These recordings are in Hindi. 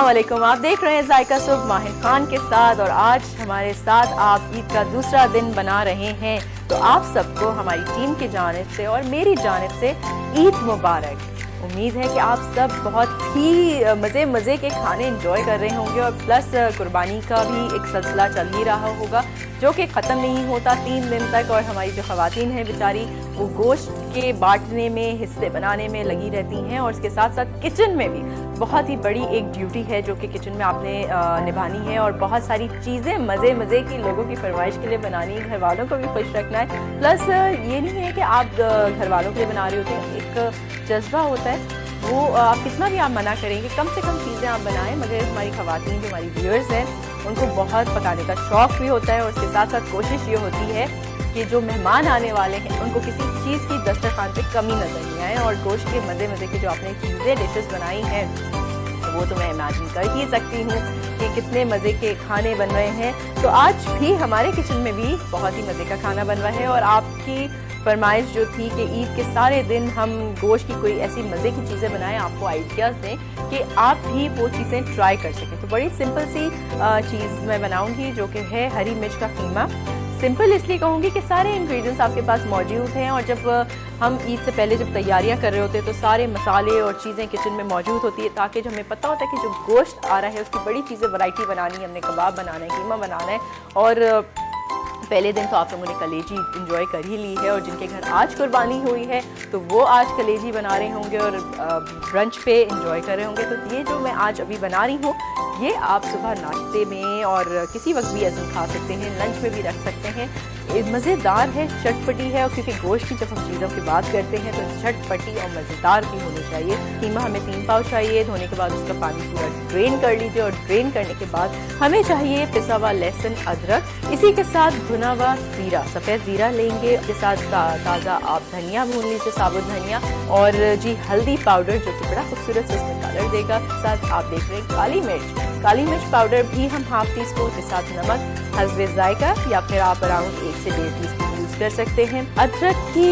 अस्सलाम वालेकुम। आप देख रहे हैं जायका सुबह माहिर खान के साथ और आज हमारे साथ आप ईद का दूसरा दिन बना रहे हैं। तो आप सबको हमारी टीम की जानिब से और मेरी जानिब से ईद मुबारक। उम्मीद है कि आप सब बहुत ही मज़े के खाने एंजॉय कर रहे होंगे और प्लस कुर्बानी का भी एक सिलसिला चल ही रहा होगा जो कि ख़त्म नहीं होता 3 दिन तक। और हमारी जो ख़वातीन हैं बेचारी वो गोश्त के बांटने में, हिस्से बनाने में लगी रहती हैं और इसके साथ साथ किचन में भी बहुत ही बड़ी एक ड्यूटी है जो कि किचन में आपने निभानी है और बहुत सारी चीज़ें मज़े की लोगों की फरमाइश के लिए बनानी है, घर वालों को भी खुश रखना है। प्लस ये नहीं है कि आप घर वालों के लिए बना रहे होते हैं, एक जज्बा होता है वो आप कितना भी आप मना करेंगे कम से कम चीज़ें आप बनाएं। मगर हमारी ख़वातीन जो हमारी व्यूअर्स हैं उनको बहुत पकाने का शौक़ भी होता है और उसके साथ साथ कोशिश ये होती है कि जो मेहमान आने वाले हैं उनको किसी चीज़ की दस्तरखान पे कमी नज़र नहीं आए। और गोश्त के मज़े की जो आपने चीज़ें डिशेस बनाई हैं वो तो मैं इमेजिन कर ही सकती हूँ कि कितने मज़े के खाने बन रहे हैं। तो आज भी हमारे किचन में भी बहुत ही मज़े का खाना बन रहा है और आपकी फरमाइश जो थी कि ईद के सारे दिन हम गोश्त की कोई ऐसी मज़े की चीज़ें बनाएं, आपको आइडियाज़ दें कि आप भी वो चीज़ें ट्राई कर सकें। तो बड़ी सिंपल सी चीज़ मैं बनाऊंगी जो कि है हरी मिर्च का कीमा। सिंपल इसलिए कहूँगी कि सारे इंग्रेडिएंट्स आपके पास मौजूद हैं और जब हम ईद से पहले जब तैयारियां कर रहे होते हैं तो सारे मसाले और चीज़ें किचन में मौजूद होती है ताकि जब हमें पता होता है कि जो गोश्त आ रहा है उसकी बड़ी चीज़ें वैरायटी बनानी है, हमने कबाब बनाना है, कीमा बनाना है। और पहले दिन तो आप लोगों ने कलेजी इंजॉय कर ही ली है और जिनके घर आज कुर्बानी हुई है तो वो आज कलेजी बना रहे होंगे और ब्रंच पे इंजॉय कर रहे होंगे। तो ये जो मैं आज अभी बना रही हूँ ये आप सुबह नाश्ते में और किसी वक्त भी ऐसा खा सकते हैं, लंच में भी रख सकते हैं। मज़ेदार है, चटपटी है और क्योंकि गोश्त की जब हम चीज़ों की बात करते हैं तो चटपटी और मज़ेदार भी होनी चाहिए। कीमा हमें 3 पाव चाहिए। धोने के बाद उसका पानी पूरा ड्रेन कर लीजिए और ड्रेन करने के बाद हमें चाहिए पिसा हुआ लहसुन, अदरक, इसी के साथ भुना हुआ ज़ीरा, सफ़ेद ज़ीरा लेंगे। इसके साथ ताज़ा आप धनिया भून लीजिए, साबुत धनिया और जी हल्दी पाउडर जो कि बड़ा खूबसूरत से इसमें कलर देगा। साथ आप देख रहे हैं काली मिर्च पाउडर भी हम हाफ टी स्पून के साथ नमक हस्बे जायका या फिर आप अराउंड 1 से 1.5 टीस्पून यूज़ कर सकते हैं। अदरक की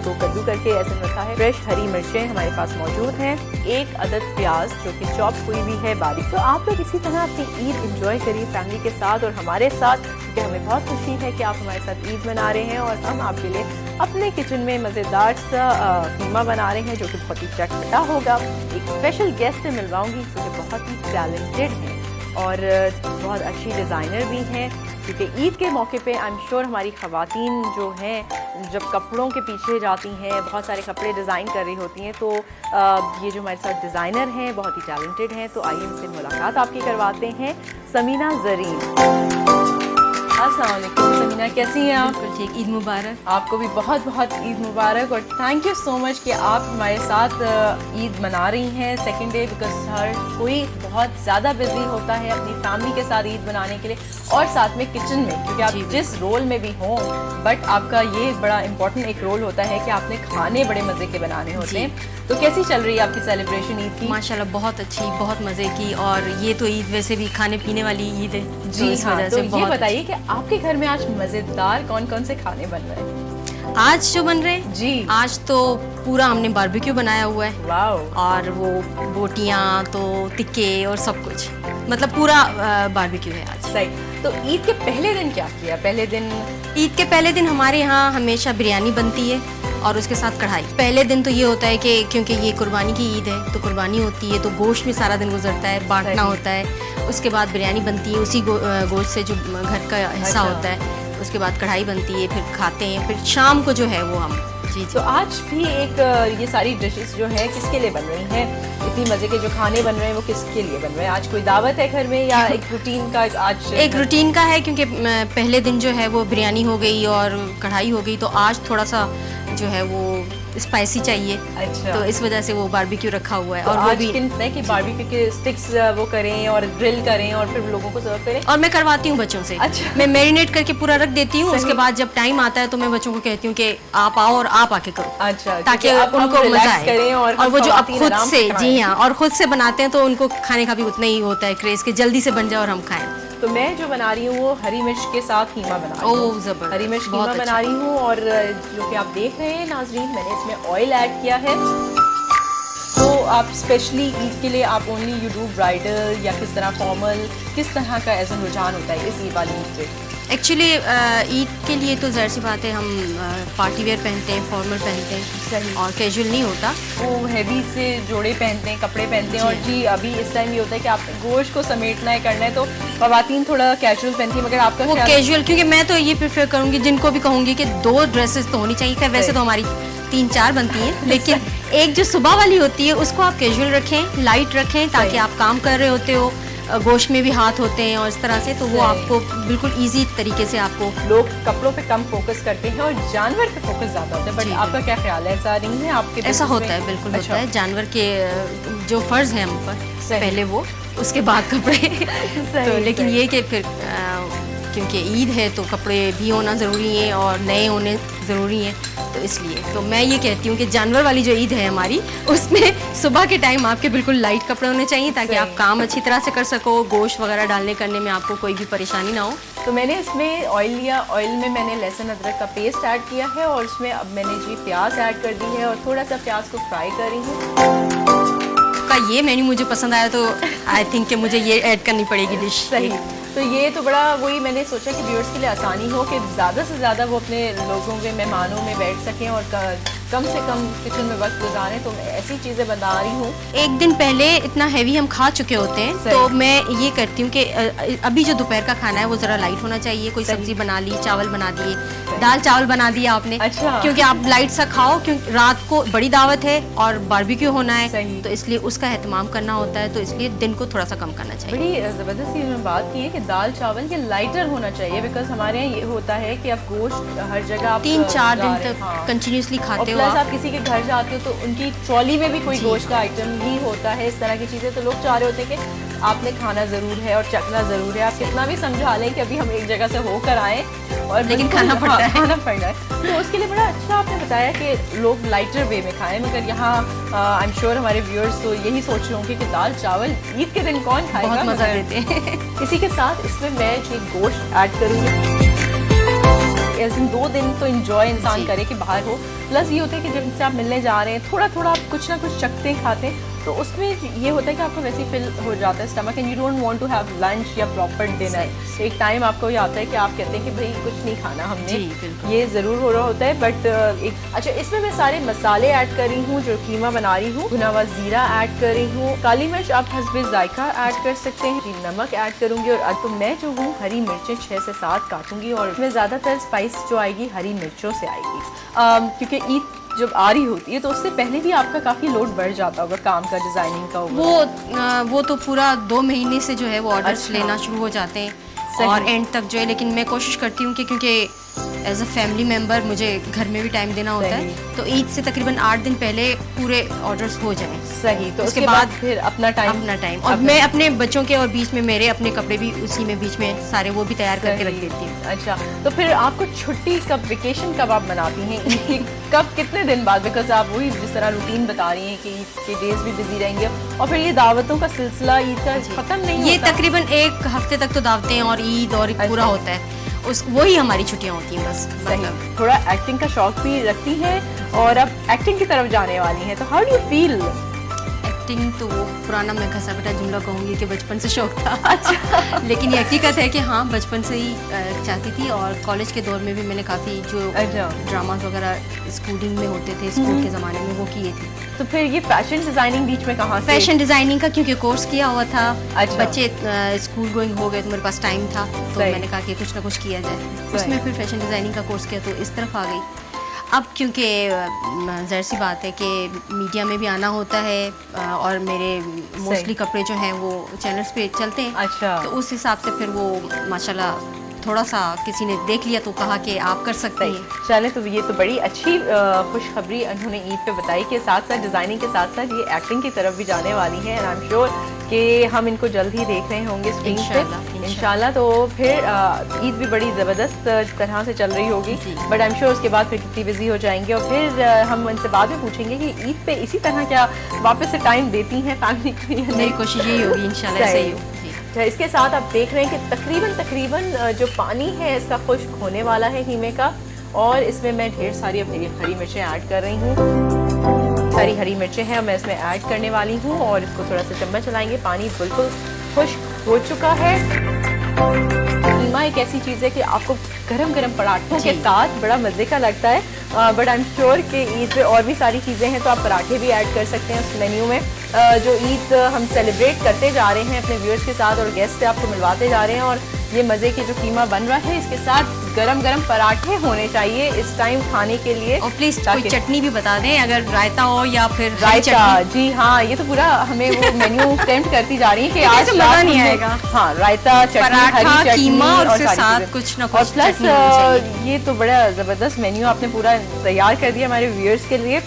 तो कद्दू करके ऐसे रखा है। फ्रेश हरी मिर्चें हमारे पास मौजूद हैं। 1 अदद प्याज जो कि चॉप हुई भी है बारीक। तो आप लोग इसी तरह अपनी ईद एंजॉय करिए फैमिली के साथ और हमारे साथ, क्योंकि हमें बहुत खुशी है कि आप हमारे साथ ईद मना रहे हैं और हम आपके लिए अपने किचन में मज़ेदार सा कीमा बना रहे हैं जो कि बहुत ही चटपटा होगा। एक स्पेशल गेस्ट से मिलवाऊंगी जो कि बहुत ही टैलेंटेड हैं और बहुत अच्छी डिज़ाइनर भी हैं क्योंकि ईद के मौके पे आई एम श्योर हमारी ख़वातीन जो हैं जब कपड़ों के पीछे जाती हैं, बहुत सारे कपड़े डिज़ाइन कर रही होती हैं। तो ये जो हमारे साथ डिज़ाइनर हैं बहुत ही टैलेंटेड हैं। तो आइए उनसे मुलाकात आपकी करवाते हैं। समीना ज़रीन। अस्सलाम वालेकुम समीना, कैसी हैं आप? बिल्कुल ठीक। ईद मुबारक। आपको भी बहुत ईद मुबारक और थैंक यू सो मच कि आप हमारे साथ ईद मना रही हैं सेकंड डे, बिकॉज हर कोई बहुत ज़्यादा बिजी होता है अपनी फैमिली के साथ ईद मनाने के लिए और साथ में किचन में, क्योंकि आप जिस रोल में भी हों बट आपका ये बड़ा इंपॉर्टेंट एक रोल होता है कि आपने खाने बड़े मज़े के बनाने होते हैं। तो कैसी चल रही है आपकी सेलिब्रेशन ईद की? माशाल्लाह बहुत अच्छी, बहुत मज़े की। और ये तो ईद वैसे भी खाने पीने वाली ईद है जी। तो इस वजह से ये बताइए कि आपके घर में आज मज़ेदार कौन से खाने बन रहे हैं? आज जो बन रहे हैं जी, आज तो पूरा हमने बारबेक्यू बनाया हुआ है। वाओ। और वो बोटियाँ तो टिक्के और सब कुछ, मतलब पूरा बारबेक्यू है आज। सही। तो ईद के पहले दिन क्या किया? ईद के पहले दिन हमारे यहाँ हमेशा बिरयानी बनती है और उसके साथ कढ़ाई। पहले दिन तो ये होता है कि क्योंकि ये कुर्बानी की ईद है तो कुर्बानी होती है तो गोश्त में सारा दिन गुजरता है, बांटना होता है। उसके बाद बिरयानी बनती है उसी गोश्त से जो घर का हिस्सा होता है। उसके बाद कढ़ाई बनती है, फिर खाते हैं, फिर शाम को जो है वो हम जी। तो आज भी एक ये सारी डिशेस जो है किसके लिए बन रही हैं? इतनी मज़े के जो खाने बन रहे हैं वो किसके लिए बन रहे हैं? आज कोई दावत है घर में या एक रूटीन का? आज एक रूटीन का है क्योंकि पहले दिन जो है वो बिरयानी हो गई और कढ़ाई हो गई तो आज थोड़ा सा जो है वो स्पाइसी चाहिए। अच्छा। तो इस वजह से वो बारबेक्यू रखा हुआ है। तो और आज वो भी कि बारबेक्यू के स्टिक्स वो करें और ग्रिल करें और फिर लोगों को सर्व करें। और मैं करवाती हूँ बच्चों से। अच्छा। मैं मैरिनेट करके पूरा रख देती हूँ। उसके बाद जब टाइम आता है तो मैं बच्चों को कहती हूँ कि आप आओ और आप आके करो। अच्छा। ताकि उनको मजा आए और वो जो अब खुद से, जी हाँ, और खुद से बनाते हैं तो उनको खाने का भी उतना ही होता है क्रेज के जल्दी से बन जाए और हम खाएं। तो मैं जो बना रही हूँ वो हरी मिर्च के साथ कीमा बना रही हूँ। ओह जबरदस्त। हरी मिर्च कीमा बना रही हूँ और जो कि आप देख रहे हैं नाजरीन, मैंने इसमें ऑयल ऐड किया है। तो आप स्पेशली ईद के लिए आप ओनली यू डू ब्राइडल या किस तरह फॉर्मल, किस तरह का एज रुझान होता है इस ईद वाली ईद पे? एक्चुअली ईद के लिए तो ज़ाहिर सी बात है, हम पार्टी वेयर पहनते हैं, फॉर्मल पहनते हैं, सही, और कैजुअल नहीं होता। वो हैवी से जोड़े पहनते हैं, कपड़े पहनते हैं। और जी अभी इस टाइम ये होता है कि आप गोश्त को समेटना है, करना है, तो ख़वातीन थोड़ा कैजुअल पहनती है, मगर आपका वो कैजुअल, क्योंकि मैं तो ये प्रेफर करूँगी, जिनको भी कहूँगी कि 2 ड्रेसेस तो होनी चाहिए। खैर वैसे तो हमारी 3-4 बनती हैं, लेकिन एक जो सुबह वाली होती है उसको आप कैजुअल रखें, लाइट रखें, ताकि आप काम कर रहे होते हो, गोश्त में भी हाथ होते हैं और इस तरह से, तो वो आपको बिल्कुल इजी तरीके से आपको। लोग कपड़ों पे कम फोकस करते हैं और जानवर पे फोकस ज़्यादा होता है, बट आपका क्या ख्याल है? ऐसा नहीं है आपके? ऐसा होता है, बिल्कुल होता है। जानवर के जो फ़र्ज़ हैं हम पर, पहले वो, उसके बाद कपड़े। तो लेकिन ये कि फिर क्योंकि ईद है तो कपड़े भी होना ज़रूरी है और नए होने ज़रूरी हैं, तो इसलिए तो मैं ये कहती हूँ कि जानवर वाली जो ईद है हमारी, उसमें सुबह के टाइम आपके बिल्कुल लाइट कपड़े होने चाहिए, ताकि आप काम अच्छी तरह से कर सको, गोश्त वगैरह डालने करने में आपको कोई भी परेशानी ना हो। तो मैंने इसमें ऑयल लिया, ऑयल में मैंने लहसुन अदरक का पेस्ट ऐड किया है, और उसमें अब मैंने जी प्याज ऐड कर दी है और थोड़ा सा प्याज को फ्राई कर रही हूँ। का ये मेन्यू मुझे पसंद आया, तो आई थिंक कि मुझे ये ऐड करनी पड़ेगी डिश। सही, तो ये तो बड़ा वही मैंने सोचा कि व्यूअर्स के लिए आसानी हो कि ज़्यादा से ज़्यादा वो अपने लोगों के मेहमानों में बैठ सकें और कम से कम किचन में वक्त गुजारें, तो मैं ऐसी चीज़ें बना रही हूँ। एक दिन पहले इतना हैवी हम खा चुके होते हैं, तो मैं ये करती हूँ कि अभी जो दोपहर का खाना है वो ज़रा लाइट होना चाहिए। कोई सब्जी बना ली, चावल बना दिए, दाल चावल बना दिया आपने, अच्छा, क्योंकि आप लाइट सा खाओ, क्योंकि रात को बड़ी दावत है और बारबेक्यू होना है, तो इसलिए उसका एहतमाम करना होता है, तो इसलिए दिन को थोड़ा सा कम करना चाहिए। बड़ी ज़बरदस्त चीज़ में बात की है कि दाल चावल ये लाइटर होना चाहिए, बिकॉज हमारे यहाँ ये होता है कि आप गोश्त हर जगह 3-4 दिन तक कंटिन्यूसली खाते हो। आप किसी के घर जाते हो तो उनकी ट्रॉली में भी कोई गोश्त का आइटम ही होता है, इस तरह की चीज़ें, तो लोग चाह रहे होते हैं कि आपने खाना ज़रूर है और चखना ज़रूर है। आप कितना भी समझा लें कि अभी हम एक जगह से होकर आए, और लेकिन खाना पड़ता है, खाना पड़ना है, तो उसके लिए बड़ा अच्छा आपने बताया कि लोग लाइटर वे में खाएं। मगर यहाँ आई एम श्योर हमारे व्यूअर्स तो यही सोच रहे होंगे कि दाल चावल ईद के दिन कौन खाएगा, बहुत मज़ा देते हैं। इसी के साथ इसमें मैं जी गोश्त ऐड करूँगी। ऐसे 2 दिन तो इंजॉय इंसान करे कि बाहर हो, प्लस ये होता है कि जब इनसे आप मिलने जा रहे हैं, थोड़ा थोड़ा आप कुछ ना कुछ चखते खाते हैं, तो उसमें ये होता है कि आपको वैसे ही फिल हो जाता है stomach, and you don't want to have lunch या प्रॉपर डिनर। एक टाइम आपको ये आता है कि आप कहते हैं कि भाई कुछ नहीं खाना हमने, ये ज़रूर हो रहा होता है। बट अच्छा, इसमें मैं सारे मसाले ऐड कर रही हूँ, जो कीमा बना रही हूँ, भुना हुआ ज़ीरा ऐड कर रही हूँ, काली मिर्च आप हस्बे जायका ऐड कर सकते हैं, जी नमक ऐड करूँगी, और तो मैं जो हूँ हरी मिर्चें 6 से 7 काटूँगी, और इसमें ज़्यादातर स्पाइस जो आएगी हरी मिर्चों से आएगी, क्योंकि ईद जब आ रही होती है तो उससे पहले भी आपका काफ़ी लोड बढ़ जाता होगा काम का, डिज़ाइनिंग का। वो तो पूरा 2 महीने से जो है वो ऑर्डर्स लेना शुरू हो जाते हैं, और एंड तक जो है, लेकिन मैं कोशिश करती हूँ कि क्योंकि एज अ फैमिली मेम्बर मुझे घर में भी टाइम देना होता है, तो ईद से तकरीबन 8 दिन पहले पूरे ऑर्डर्स हो जाएं। सही, तो उसके बाद फिर अपना टाइम, और मैं अपने बच्चों के और बीच में मेरे अपने कपड़े भी उसी में बीच में सारे वो भी तैयार करके रख देती हूँ। अच्छा, तो फिर आपको छुट्टी कब, वेकेशन कब आप मनाती हैं ईद की, कब, कितने दिन बाद? बिकॉज आप वही जिस तरह रूटीन बता रही हैं कि ईद के डेज भी बिजी रहेंगे, और फिर ये दावतों का सिलसिला ईद का खत्म नहीं होता। ये तकरीबन 1 हफ्ते तक तो दावतें और ईद और पूरा होता है, वही हमारी छुट्टियाँ होती हैं बस। सही, थोड़ा एक्टिंग का शौक भी रखती हैं और अब एक्टिंग की तरफ जाने वाली हैं, तो how do you feel? Acting तो वो पुराना मैं घसा बेटा जुमला कहूँगी कि बचपन से शौक था। अच्छा। लेकिन ये हकीकत है कि हाँ, बचपन से ही चाहती थी, और कॉलेज के दौर में भी मैंने काफ़ी जो ड्रामाज वगैरह स्कूलिंग में होते थे, स्कूल के ज़माने में, वो किए थे। तो फिर ये फैशन डिज़ाइनिंग बीच में कहाँ से? फैशन डिज़ाइनिंग का क्योंकि कोर्स किया हुआ था। अच्छा। बच्चे स्कूल गोइंग हो गए तो मेरे पास टाइम था, तो मैंने कहा कि कुछ ना कुछ किया जाए, उसमें फिर फैशन डिज़ाइनिंग का कोर्स किया, तो इस तरफ आ गई। अब क्योंकि ज़ाहिर सी बात है कि मीडिया में भी आना होता है, और मेरे मोस्टली कपड़े जो हैं वो चैनल्स पे चलते हैं। अच्छा, तो उस हिसाब से फिर वो माशाल्लाह थोड़ा सा किसी ने देख लिया तो कहा कि आप कर सकते हैं। चले, तो ये तो बड़ी अच्छी खुशखबरी उन्होंने ईद पे बताई कि साथ साथ डिज़ाइनिंग के साथ साथ ये एक्टिंग की तरफ भी जाने वाली हैं, एंड आई एम श्योर कि हम इनको जल्द ही देख रहे होंगे स्क्रीन पे इंशाल्लाह। तो फिर ईद भी बड़ी ज़बरदस्त तरह से चल रही होगी, बट आई एम श्योर उसके बाद फिर कितनी बिजी हो जाएंगे, और फिर हम उनसे बाद में पूछेंगे कि ईद पे इसी तरह क्या वापस से टाइम देती हैं फैमिली के लिए। मेरी कोशिश यही होगी इंशाल्लाह, ऐसे ही हो। इसके साथ आप देख रहे हैं कि तकरीबन जो पानी है इसका खुश्क होने वाला है कीमे का, और इसमें मैं ढेर सारी अपनी हरी मिर्चें ऐड कर रही हूँ। सारी हरी मिर्चें हैं मैं इसमें ऐड करने वाली हूँ और इसको थोड़ा सा चम्मच चलाएंगे। पानी बिल्कुल खुश्क हो चुका है। कीमा एक ऐसी चीज़ है कि आपको गरम गरम पराठों के साथ बड़ा मज़े का लगता है, बट आई एम श्योर कि ईद पे और भी सारी चीज़ें हैं तो आप पराठे भी ऐड कर सकते हैं उस मेन्यू में। जो ईद हम सेलिब्रेट करते जा रहे हैं अपने व्यूअर्स के साथ और गेस्ट से आपको मिलवाते जा रहे हैं, और ये मज़े की जो कीमा बन रहा है इसके साथ गरम गरम पराठे होने चाहिए इस टाइम खाने के लिए। और प्लीज कोई चटनी भी बता दें, अगर रायता हो या फिर रायता। जी हाँ, ये तो पूरा हमें वो मेन्यू टेम्प्ट करती जा रही है कि आज मजा नहीं आएगा। हाँ, रायता, चटनी, हरी कीमा और उसके साथ कुछ ना कुछ प्लस ये तो बड़ा जबरदस्त मेन्यू आपने पूरा तैयार कर दिया हमारे व्यूअर्स के लिए,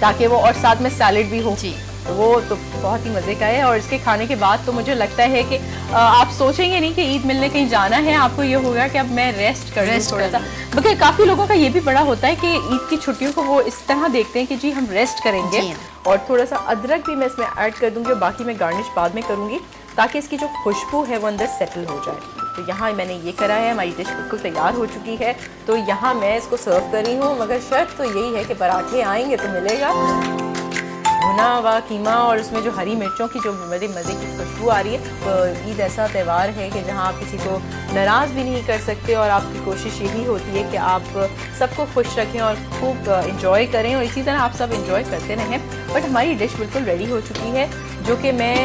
ताकि वो और साथ में सैलेड भी हो जी, तो वो तो बहुत ही मज़े का है। और इसके खाने के बाद तो मुझे लगता है कि आप सोचेंगे नहीं कि ईद मिलने कहीं जाना है, आपको ये होगा कि अब मैं रेस्ट कर लूं थोड़ा सा। बल्कि काफ़ी लोगों का ये भी बड़ा होता है कि ईद की छुट्टियों को वो इस तरह देखते हैं कि जी हम रेस्ट करेंगे, और थोड़ा सा अदरक भी मैं इसमें ऐड कर दूंगी और बाकी मैं गार्निश बाद में करूँगी ताकि इसकी जो खुशबू है वो अंदर सेटल हो जाए। तो यहाँ मैंने ये करा है, हमारी डिश बिल्कुल तैयार हो चुकी है। तो यहाँ मैं इसको सर्व कर रही हूँ, मगर शर्त तो यही है कि पराठे आएंगे तो मिलेगा। भुना हुआ कीमा और उसमें जो हरी मिर्चों की जो मज़े की खुशबू आ रही है। तो ईद ऐसा त्यौहार है कि जहाँ आप किसी को नाराज़ भी नहीं कर सकते, और आपकी कोशिश यही होती है कि आप सबको खुश रखें और खूब इंजॉय करें, और इसी तरह आप सब इंजॉय करते रहें। बट हमारी डिश बिल्कुल रेडी हो चुकी है, जो कि मैं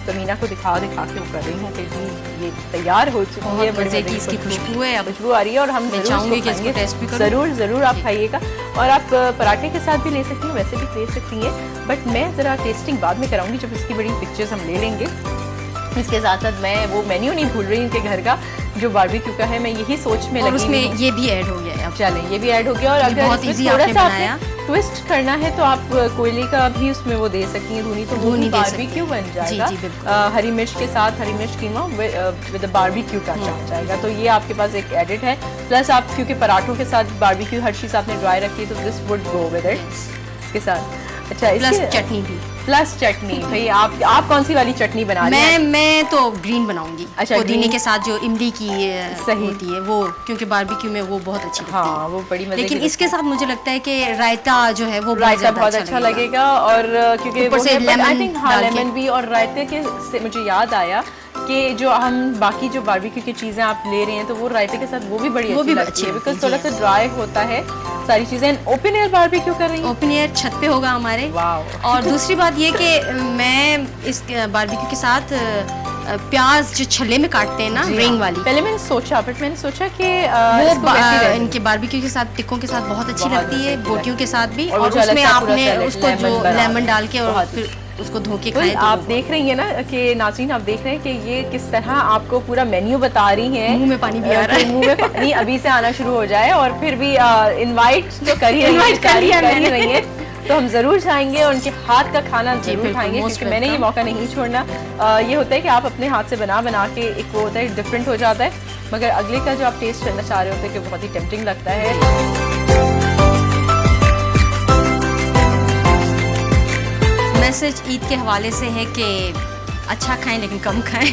तमीना को दिखा के वो कर रही हूँ कि जी ये तैयार हो चुकी है। मज़े की इसकी खुशबू है, खुशबू आ रही है, और हम चाहूँगी कि इसको टेस्ट भी करूँ। ज़रूर आप खाइएगा। और आप पराठे के साथ भी ले सकती हैं, वैसे भी ले सकती हैं, बट मैं ज़रा टेस्टिंग बाद में कराऊंगी जब इसकी बड़ी पिक्चर्स हम ले लेंगे। इसके साथ साथ मैं वो मेन्यू नहीं भूल रही इनके घर का जो बारबेक्यू का है, मैं यही सोच में लगी, उसमें ये भी ऐड हो गया है। चलें, ये भी ऐड हो गया। और अगर बहुत इजी आपने बनाया, ट्विस्ट करना है तो आप कोयले का भी उसमें वो दे सकती हैं, धुनी, तो वो बारबेक्यू बन जाएगा। हरी मिर्च के साथ, हरी मिर्च कीमा विद बारबेक्यू का चाट जाएगा। तो ये आपके पास एक एडिट है। प्लस आप क्योंकि पराठों के साथ बारबेक्यू हर चीज़ आपने ड्राई रखी है, तो this would go with it इसके साथ। अच्छा, प्लस चटनी भी, प्लस चटनी। भाई आप कौन सी वाली चटनी बना रही हैं? मैं तो ग्रीन बनाऊंगी। अच्छा, पुदीने के साथ जो इमली की सही होती है वो, क्योंकि बारबेक्यू में वो बहुत अच्छी लगती है। हाँ, वो बड़ी मजे। लेकिन इसके साथ मुझे लगता है कि रायता जो है वो रायता बहुत अच्छा लगेगा। और क्योंकि ऊपर से लेमन भी, और रायते के से मुझे याद आया कि जो हम बाकी जो बारबेक्यू की चीज़ें आप ले रहे हैं तो वो रायते के साथ वो भी बड़ी अच्छी लगती है, बिकॉज थोड़ा सा ड्राई होता है सारी चीज़ें। ओपन एयर बारबेक्यू कर रही हैं? ओपन एयर छत पे होगा हमारे। वाव। और दूसरी बात ये कि मैं इस बारबेक्यू के साथ प्याज जो छल्ले में काटते हैं ना, रिंग वाली, पहले मैंने सोचा, बट मैंने सोचा कि वो इनके बारबेक्यू के साथ, टिक्कों के साथ बहुत अच्छी लगती है, बोटियों के साथ भी। और उसमें आपने उसको जो लेमन डाल के और फिर उसको धो के खाएं। आप देख रही हैं ना कि नाज़रीन, आप देख रहे हैं कि ये किस तरह आपको पूरा मेन्यू बता रही हैं। मुंह में पानी भी आ रहा है। मुंह में पानी अभी से आना शुरू हो जाए, और फिर भी इनवाइट तो कर ही रही है। तो हम ज़रूर जाएंगे और उनके हाथ का खाना जरूर खाएंगे, क्योंकि मैंने ये मौका नहीं छोड़ना। ये होता है कि आप अपने हाथ से बना के, एक वो होता है डिफरेंट हो जाता है, मगर अगले का जो आप टेस्ट करना चाह रहे होते हैं कि बहुत ही टेम्पटिंग लगता है। मैसेज ईद के हवाले से है कि अच्छा खाएं लेकिन कम खाएं।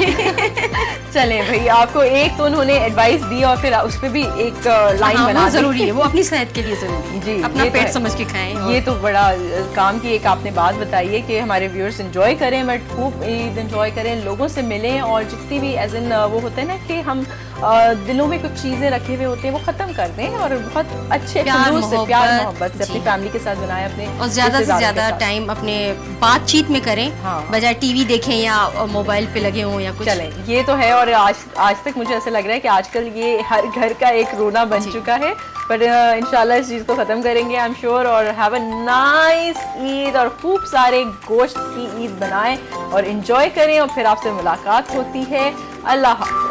चलें भाई, आपको एक तो उन्होंने एडवाइस दी और फिर उस पर भी एक लाइन बना जरूरी है, वो अपनी सेहत के लिए जरूरी है जी, अपना पेट समझ के खाएं। ये तो बड़ा काम की एक आपने बात बताई है कि हमारे व्यूअर्स एंजॉय करें, बट खूब ईद एंजॉय करें, लोगों से मिलें, और जितनी भी एज इन वो होते हैं ना कि हम दिलों में कुछ चीज़ें रखे हुए होते हैं वो ख़त्म कर दें, और बहुत अच्छे प्यार मोहब्बत से अपनी फैमिली के साथ बनाएं अपने, और ज़्यादा से ज़्यादा टाइम अपने बातचीत में करें, बजाय टीवी देखें या मोबाइल पे लगे हों या कुछ। चलें, ये तो है। और आज तक मुझे ऐसा लग रहा है कि आजकल ये हर घर का एक रोना बन चुका है, पर इंशाल्लाह इस चीज़ को ख़त्म करेंगे आई एम श्योर। और हैव अ नाइस ईद, और खूब सारे गोश्त की ईद बनाएं और इंजॉय करें, और फिर आपसे मुलाकात होती है। अल्लाह।